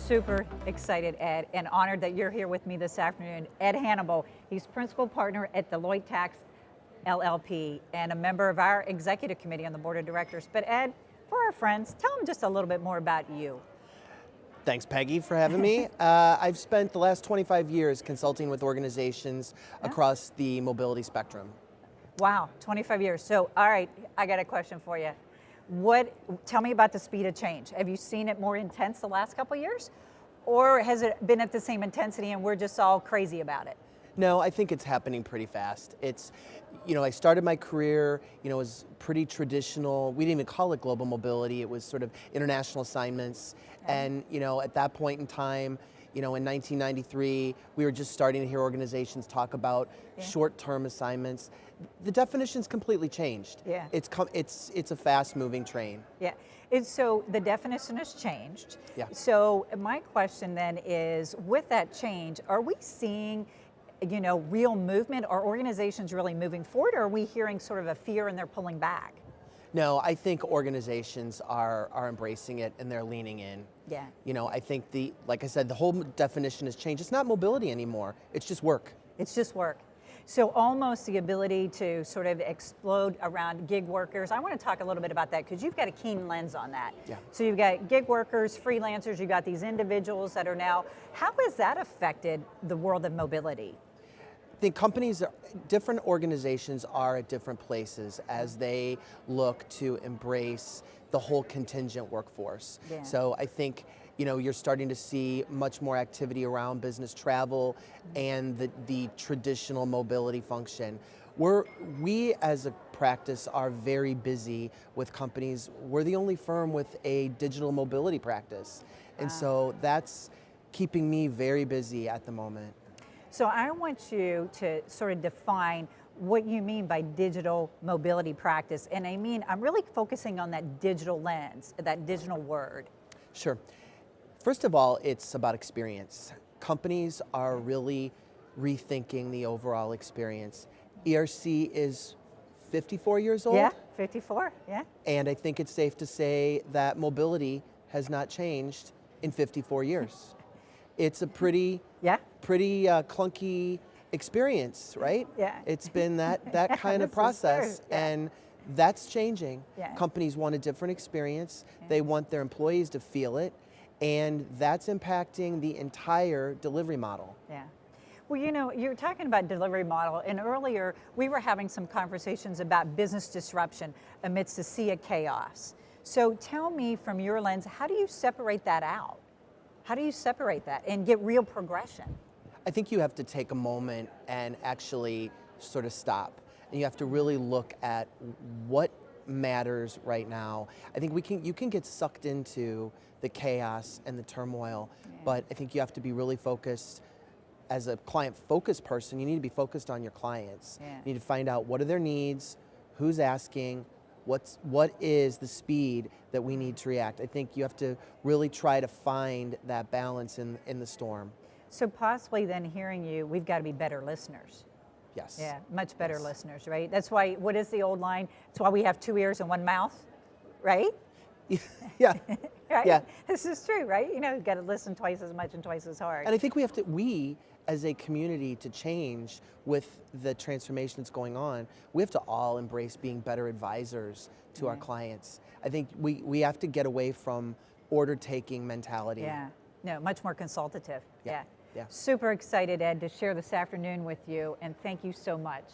Super excited, Ed, and honored that you're here with me this afternoon. Ed Hannibal, he's principal partner at Deloitte Tax LLP and a member of our executive committee on the board of directors. But Ed, for our friends, tell them just a little bit more about you. Thanks, Peggy, for having me. I've spent the last 25 years consulting with organizations across the mobility spectrum. Wow, 25 years. So, all right, I got a question for you. Tell me about the speed of change. Have you seen it more intense the last couple of years? Or has it been at the same intensity and we're just all crazy about it? No, I think it's happening pretty fast. I started my career, it was pretty traditional. We didn't even call it global mobility. It was sort of international assignments. And, at that point in time, in 1993, we were just starting to hear organizations talk about short-term assignments. The definition's completely changed. Yeah. It's a fast-moving train. Yeah. So the definition has changed. Yeah. So my question then is, with that change, are we seeing, real movement? Are organizations really moving forward, or are we hearing sort of a fear and they're pulling back? No, I think organizations are embracing it and they're leaning in. Yeah. I think like I said, the whole definition has changed. It's not mobility anymore. It's just work. It's just work. So almost the ability to sort of explode around gig workers. I want to talk a little bit about that because you've got a keen lens on that. Yeah. So you've got gig workers, freelancers, you've got these individuals that are now, how has that affected the world of mobility? I think different organizations are at different places as they look to embrace the whole contingent workforce. Yeah. So I think you're starting to see much more activity around business travel and the traditional mobility function. We as a practice are very busy with companies. We're the only firm with a digital mobility practice. And so that's keeping me very busy at the moment. So I want you to sort of define what you mean by digital mobility practice. And I'm really focusing on that digital lens, that digital word. Sure. First of all, it's about experience. Companies are really rethinking the overall experience. ERC is 54 years old. Yeah, 54, yeah. And I think it's safe to say that mobility has not changed in 54 years. It's a pretty clunky experience, right? Yeah. It's been that kind of process, and that's changing. Yeah. Companies want a different experience. They want their employees to feel it, and that's impacting the entire delivery model. Yeah. Well, you're talking about delivery model, and earlier we were having some conversations about business disruption amidst the sea of chaos. So tell me from your lens, how do you separate that out? How do you separate that and get real progression? I think you have to take a moment and actually sort of stop. And you have to really look at what matters right now. I think you can get sucked into the chaos and the turmoil, but I think you have to be really focused. As a client-focused person, you need to be focused on your clients. Yeah. You need to find out what are their needs, who's asking, what is the speed that we need to react. I think you have to really try to find that balance in the storm. So possibly then hearing you, we've got to be better listeners. Yes. Yeah, much better listeners, right? That's why, what is the old line? It's why we have 2 ears and 1 mouth, right? Yeah. Right? Yeah. This is true, right? You've got to listen twice as much and twice as hard. And I think we as a community to change with the transformation that's going on, we have to all embrace being better advisors to our clients. I think we have to get away from order-taking mentality. Yeah, no, much more consultative. Yeah. Super excited, Ed, to share this afternoon with you, and thank you so much.